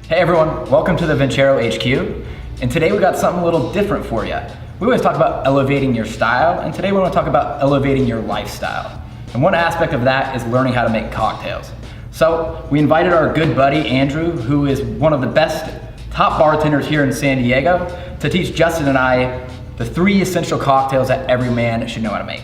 Hey everyone, welcome to the Vincero HQ. And today we got something a little different for you. We always talk about elevating your style, and today we want to talk about elevating your lifestyle. And one aspect of that is learning how to make cocktails. So we invited our good buddy, Andrew, who is one of the best top bartenders here in San Diego, to teach Justin and I the 3 essential cocktails that every man should know how to make.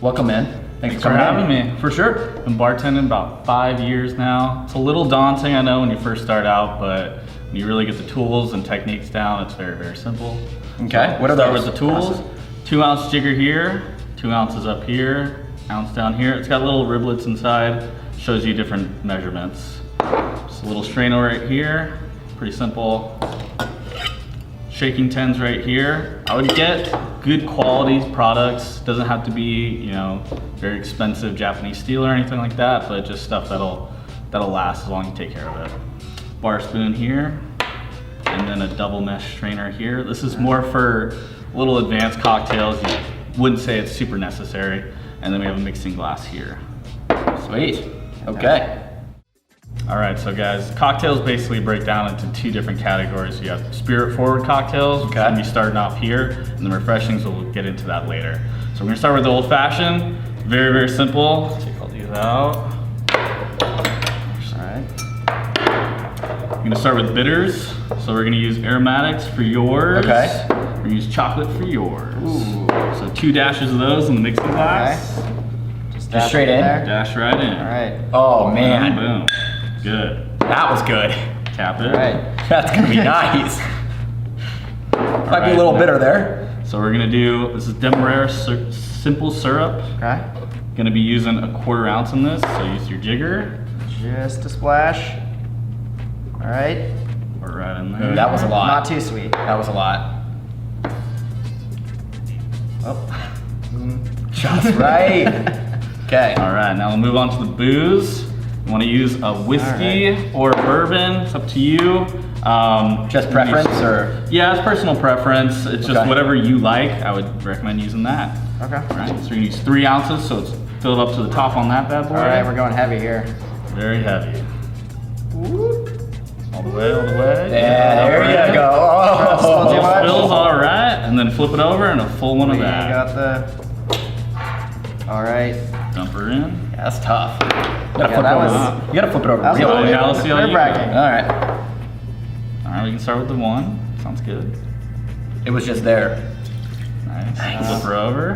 Welcome in. Thanks for having me. For sure. Been bartending about 5 years now. It's a little daunting, I know, when you first start out, but when you really get the tools and techniques down, it's very, very simple. Okay, So what are start those? with the tools. 2 ounce jigger here, 2 ounces up here, ounce down here. It's got little riblets inside, shows you different measurements. Just a little strainer right here, pretty simple. Shaking tins right here. I would get good quality products. Doesn't have to be, very expensive Japanese steel or anything like that, but just stuff that'll last as long as you take care of it. Bar spoon here, and then a double mesh strainer here. This is more for little advanced cocktails. You wouldn't say it's super necessary. And then we have a mixing glass here. Sweet. Okay. All right, so guys, cocktails basically break down into 2 different categories. You have spirit-forward cocktails, which are gonna be starting off here, and the refreshings, we'll get into that later. So we're gonna start with the old-fashioned. Very, very simple. Take all these out. All right. We're gonna start with bitters. So we're gonna use aromatics for yours. Okay. We're gonna use chocolate for yours. Ooh. So 2 dashes of those in the mixing glass. Okay. Just straight in? Dash right in. All right. Oh man. Boom. Good. That was good. Tap it. All right. That's gonna be nice. Might be a little bitter there. So we're gonna do, this is Demerara simple syrup. Okay. Gonna be using a 1/4 ounce in this, so use your jigger. Just a splash. All right. Pour it right in there. Ooh, that was a lot. Not too sweet. That was a lot. Oh. Just right. Okay. All right, now we'll move on to the booze. You wanna use a whiskey or a bourbon, it's up to you. Just preference or? Yeah, it's personal preference. It's just Okay. whatever you like. I would recommend using that. Okay. All right, so you're gonna use 3 ounces, so it's filled up to the top on that bad boy. All right, we're going heavy here. Very heavy. All the way, all the way. Yeah, there you go. Still too Oh. much? Spills, all right, and then flip it over and a full one of We that. got the. All right. Dump her in. Yeah, that's tough. You gotta Yeah, flip that it over. was- You gotta flip it over that was real a little quick. Yeah, let's see how you nerve-wracking. go. All right. All right, we can start with the 1. Sounds good. It was just there. Nice. Flip her over.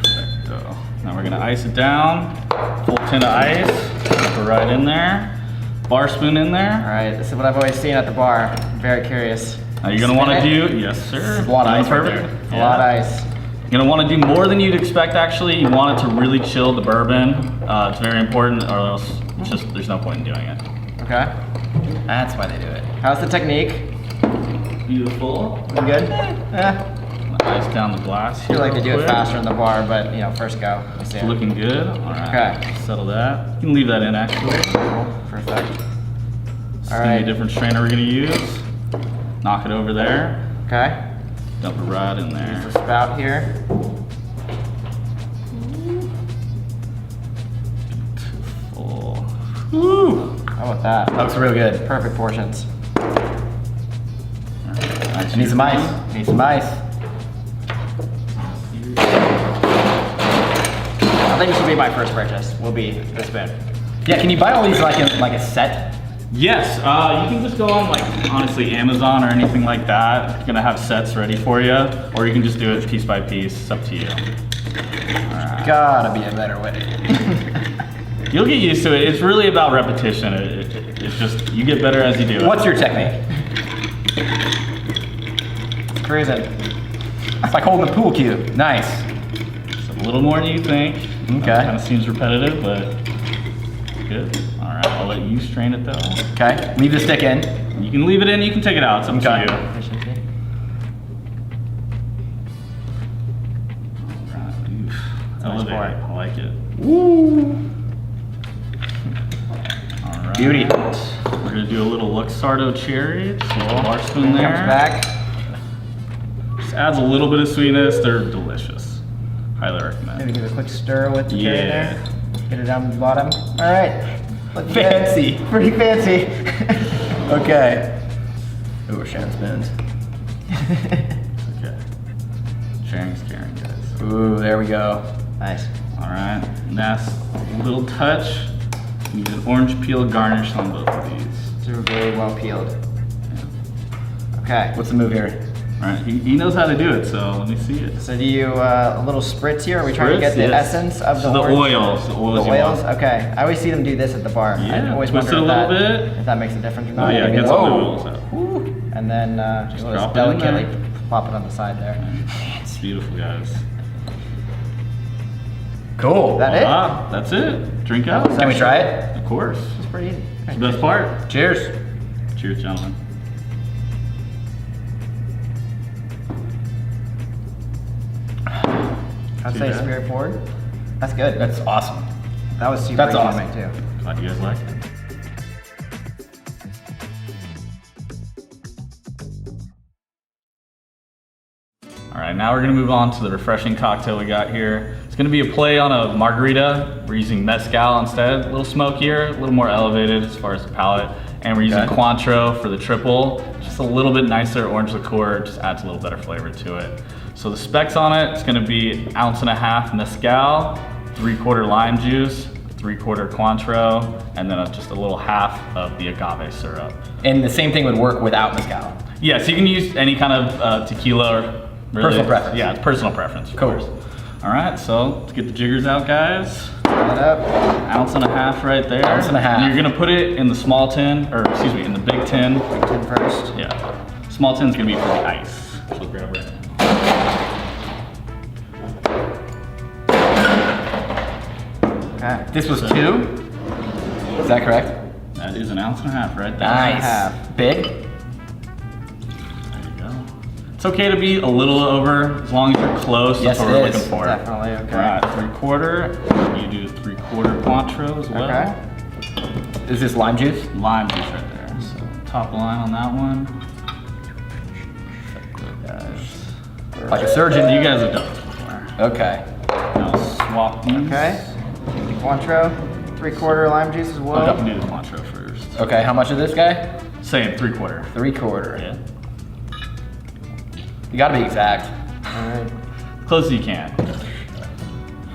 Perfecto. Now we're gonna ice it down. Full tin of ice. Put it right in there. Bar spoon in All there. right. This is what I've always seen at the bar. I'm very curious. Now you're gonna wanna Spin it. do, yes sir. It's a lot of ice right Perfect. there. A lot of ice. You're gonna wanna do more than you'd expect actually. You want it to really chill the bourbon. It's very important or else it's just, there's no point in doing it. Okay. That's why they do it. How's the technique? Beautiful. We good? Yeah. Ice down the glass I here. feel like they do real it quick. faster in the bar, but first go. Let's see. It's looking good. All right. Okay. Settle that. You can leave that in actually. Cool. Perfect. All All right. right. A different strainer we're gonna use. Knock it over there. Okay. Dump it right in Use there. the spout here. Full. Woo! How about that? That looks real good. Perfect portions. I need some ice. Need some ice. I think this will be my first purchase. Will be the spoon. Yeah, can you buy all these like in like a set? Yes, you can just go on like honestly Amazon or anything like that. It's gonna have sets ready for you, or you can just do it piece by piece. It's up to you. Gotta be a better way. You'll get used to it. It's really about repetition. It's just you get better as you do it. What's your technique? It's cruising. It's like holding a pool cue. Nice. It's a little more than you think. Okay. Kind of seems repetitive, but good. All right, I'll let you strain it though. Okay. Leave the stick in. You can leave it in. You can take it out. It's up Okay. to you. Efficiency. All right. Oof. Nice Elevate. pour. I like it. Woo! All right. Beauty. We're gonna do a little Luxardo cherry. Just a little bar spoon there. Comes back. Just adds a little bit of sweetness. They're delicious. Highly recommend. Maybe give it a quick stir with the carrot Yeah. there. Get it down to the bottom. All right. Looking Fancy. good. Pretty fancy. Okay. Ooh, we're sharing spoons. Okay. Sharing's caring, guys. Ooh, there we go. Nice. All right. Last little touch. Use an orange peel garnish on both of these. These are really well peeled. Okay. What's the move here? All right. He knows how to do it, so let me see it. So do you a little spritz here? Are we trying to get Spritz, the yes. essence of the So the orange? oils. The oils. The you oils? want. Okay. I always see them do this at the bar. Yeah, I always twist wonder it a if little that, bit. if that makes a difference or Oh not. yeah, it gets Whoa. all the oils out. Woo. And then just drop it in delicately there. plop it on the side there. It's beautiful, guys. Cool. That it? Voila, that's it. Drink out. was Can we try it? Of course. It's pretty easy. It's the best part. Cheers. Cheers, gentlemen. I'd Too say bad. spirit forward. That's good. That's awesome. That was super That's easy awesome. to make too. Glad you guys like it. All right, now we're gonna move on to the refreshing cocktail we got here. It's gonna be a play on a margarita. We're using mezcal instead, a little smokier, a little more elevated as far as the palate. And we're using Okay. Cointreau for the triple. Just a little bit nicer orange liqueur, just adds a little better flavor to it. So the specs on it, it's gonna be 1.5 ounces mezcal, 3/4 lime juice, 3/4 Cointreau, and then just a little half of the agave syrup. And the same thing would work without mezcal. Yeah, so you can use any kind of tequila or really, Personal preference. Yeah, it's personal preference, of Cool. course. All right, so let's get the jiggers out, guys. Fill it up. 1.5 ounces right there. 1.5 ounces. And you're gonna put it in the small tin, or excuse me, in the big tin. Big tin first. Yeah, small tin's gonna be for the ice. So grab it. Okay. This was 2. Is that correct? That is 1.5 ounces right there. Nice. half. Big? There you go. It's okay to be a little over as long as you're close. Yes, That's what it we're is. looking for. Definitely, okay. All right, 3/4. You do 3/4 Cointreau as well. Okay. Is this lime juice? Lime juice right there. So top line on that one. Guys. Like a surgeon. You guys have done this before. Okay. Now swap these. Okay. Cointreau, 3/4 lime juice as I'll well. do the Cointreau first. Okay, how much is this guy? Same, 3/4. 3/4. Yeah. You gotta be exact. Alright. Close as you can.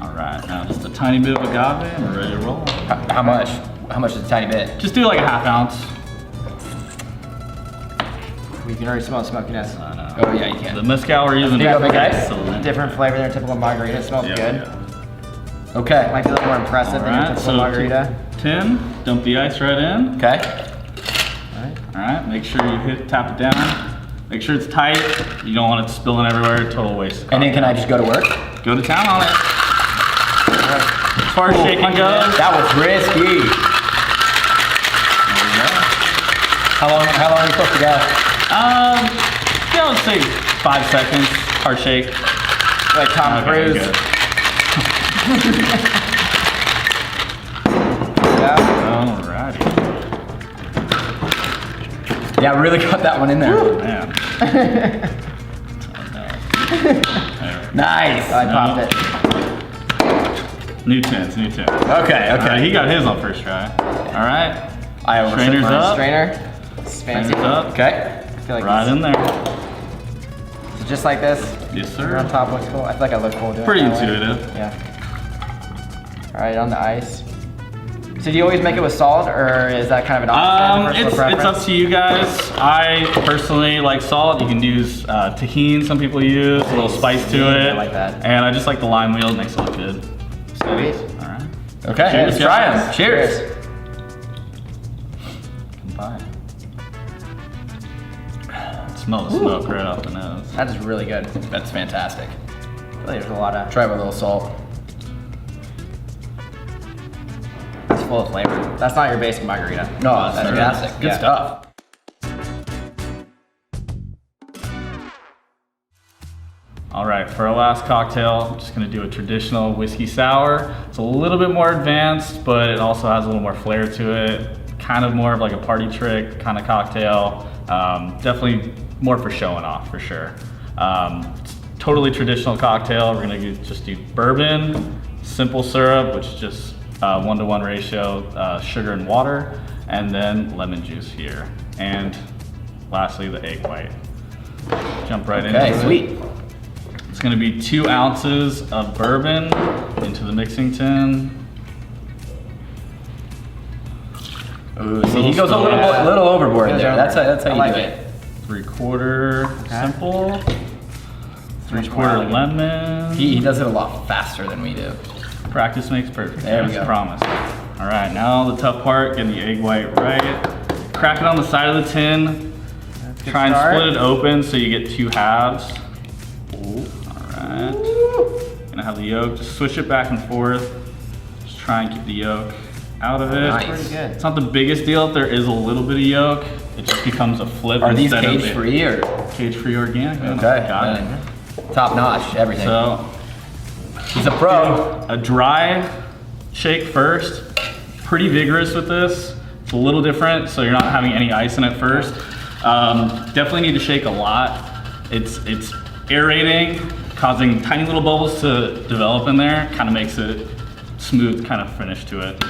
All right, now just a tiny bit of agave and we're ready to roll. How much? How much is a tiny bit? Just do like a 1/2 ounce. You can already smell the smokiness. I know. Oh yeah, you The can. mezcal we're using. There you go, big guy. Excellent. Different flavor than a typical margarita. It smells Yeah, good. yeah. Okay. Might be a little more impressive than a Alright, typical so margarita. tin, dump the ice right in. Okay. Alright, make sure you tap it down. Make sure it's tight. You don't want it spilling everywhere, total waste. of And then can I cocktail. just go to work? Go to town on it. As far as shaking goes, That was risky. there we go. How long are you supposed to go? Yeah, let's say 5 seconds, hard shake. Like Tom Okay, Cruise. good. Yeah. Alrighty. Yeah, really got that one in there. Man. Nice. I popped it. New tins, new tins. Okay, okay. He got his on first try. Alright. I overshot Strainer's mine. up. Strainer. It's fancy. Strainer's up. Okay. I feel like Right this- in there. so just like this. Yes, You're on sir. top looks cool. I feel like I look cool doing Pretty it that way. intuitive. Yeah. All right, on the ice. So do you always make it with salt, or is that kind of an option? It's up to you guys. I personally like salt. You can use tahini. Some people use a little spice to Tahini, it. I like that. And I just like the lime wheel. It makes it look good. Sweet. All right. Okay, Cheers, let's try guys. them. Cheers. Bye. Smell the smoke right off the nose. That is really good. That's fantastic. I feel like there's a lot of. Try it with a little salt. It's full of flavor. That's not your basic margarita. No, Oh, that's sir. fantastic. Good Yeah. stuff. All right, for our last cocktail, I'm just gonna do a traditional whiskey sour. It's a little bit more advanced, but it also has a little more flair to it. Kind of more of like a party trick kind of cocktail. Definitely more for showing off, for sure. Totally traditional cocktail. We're gonna just do bourbon, simple syrup, which is just 1-to-1 ratio, sugar and water, and then lemon juice here. And lastly, the egg white. Jump right into it. Okay, sweet. It's gonna be 2 ounces of bourbon into the mixing tin. Ooh, see, he goes a little overboard there. That's how you do it. 3/4 simple. 3/4 lemon. He does it a lot faster than we do. Practice makes perfect. There we go. Promise. All right, now the tough part, getting the egg white right. Crack it on the side of the tin. Try and split it open so you get 2 halves. All right. Gonna have the yolk. Just switch it back and forth. Just try and keep the yolk out of it. Nice. Pretty good. It's not the biggest deal if there is a little bit of yolk. It just becomes a flip. Are these instead of cage-free or? Cage-free organic. Okay. Got it. Top notch, everything. So he's a pro. a dry shake first. Pretty vigorous with this. It's a little different, so you're not having any ice in it first. Definitely need to shake a lot. It's aerating, causing tiny little bubbles to develop in there. Kind of makes it smooth kind of finish to it.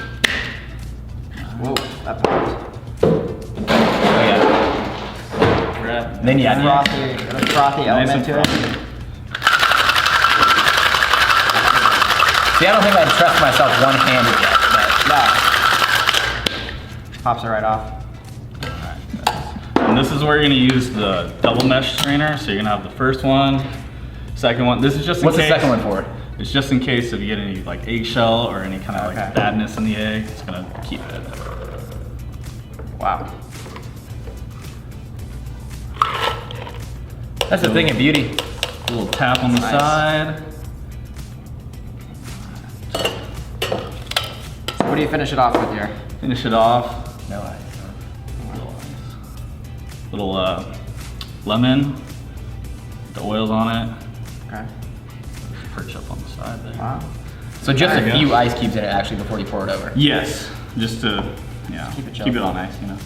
Whoa, that popped. Oh yeah. Then you add frothy Nice element and to it. frothy. See, I don't think I'd trust myself one-handed yet, No. Pops it right off. And this is where you're gonna use the double mesh strainer. So you're gonna have the first one, second one. This is just in What's case. the second one for? It's just in case if you get any like eggshell or any kind of Okay. like badness in the egg. It's gonna keep it. Wow. That's the thing of beauty. A little tap on the Nice. side. So what do you finish it off with here? Finish it off. No ice. Little lemon. The oils on it. Okay. Perch up on the side there. Wow. So just There a you few go. ice cubes in it actually before you pour it over. Yes, just to Keep it keep it chilled. on ice, you know.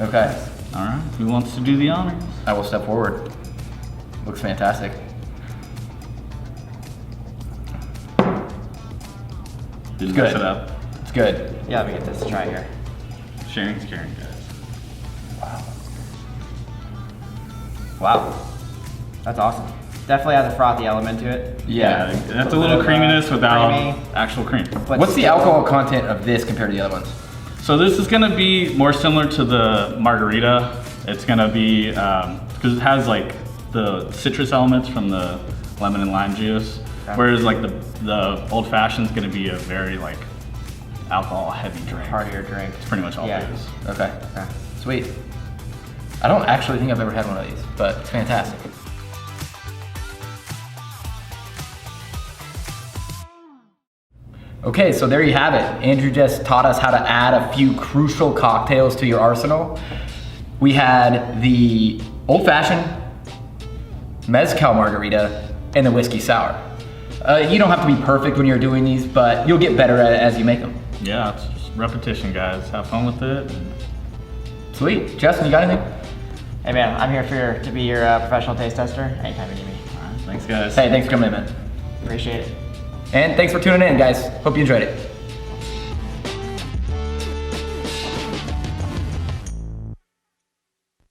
Okay. All right. Who wants to do the honors? I will step forward. Looks fantastic. Didn't good. mess it up. It's good. Yeah, let me get this to try here. Sharing's caring, guys. Wow. That's awesome. Definitely has a frothy element to it. Yeah. That's a little creaminess without creamy. actual cream. But What's the still- alcohol content of this compared to the other ones? So this is gonna be more similar to the Margarita. It's gonna be, because it has like the citrus elements from the lemon and lime juice. Okay. Whereas like the old fashioned is gonna be a very like alcohol heavy drink. Heartier drink. It's pretty much all Yeah. it is. Okay. Okay. Sweet. I don't actually think I've ever had one of these, but it's fantastic. Okay, so there you have it. Andrew just taught us how to add a few crucial cocktails to your arsenal. We had the old-fashioned, mezcal margarita, and the whiskey sour. You don't have to be perfect when you're doing these, but you'll get better at it as you make them. Yeah, it's just repetition, guys. Have fun with it. Sweet. Justin, you got anything? Hey man, I'm here to be your professional taste tester anytime you need me. All right, thanks, guys. Hey, thanks for coming in, man. Appreciate it. And thanks for tuning in, guys. Hope you enjoyed it.